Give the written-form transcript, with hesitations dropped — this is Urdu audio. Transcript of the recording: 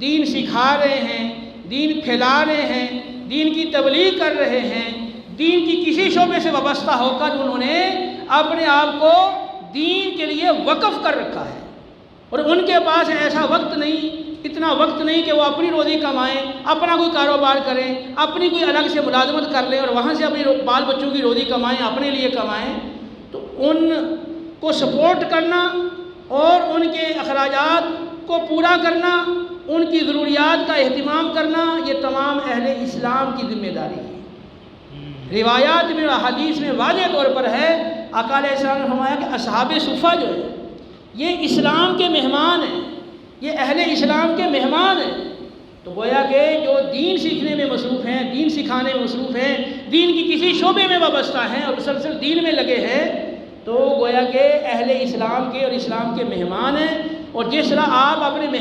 دین سکھا رہے ہیں، دین پھیلا رہے ہیں، دین کی تبلیغ کر رہے ہیں، دین کی کسی شعبے سے وابستہ ہو کر انہوں نے اپنے آپ کو دین کے لیے وقف کر رکھا ہے، اور ان کے پاس ایسا وقت نہیں، اتنا وقت نہیں کہ وہ اپنی روزی کمائیں، اپنا کوئی کاروبار کریں، اپنی کوئی الگ سے ملازمت کر لیں اور وہاں سے اپنی بال بچوں کی روزی کمائیں، اپنے لیے کمائیں۔ تو ان کو سپورٹ کرنا اور ان کے اخراجات کو پورا کرنا، ان کی ضروریات کا اہتمام کرنا، یہ تمام اہل اسلام کی ذمہ داری ہے۔ روایات میں اور احادیث میں واضح طور پر ہے، آقا علیہ السلام نے فرمایا کہ اصحاب صفہ جو ہے یہ اسلام کے مہمان ہیں، یہ اہل اسلام کے مہمان ہیں۔ تو گویا کہ جو دین سیکھنے میں مصروف ہیں، دین سکھانے میں مصروف ہیں، دین کی کسی شعبے میں وابستہ ہیں اور مسلسل دین میں لگے ہیں، تو گویا کہ اہل اسلام کے اور اسلام کے مہمان ہیں۔ اور جس طرح آپ اپنے مہمان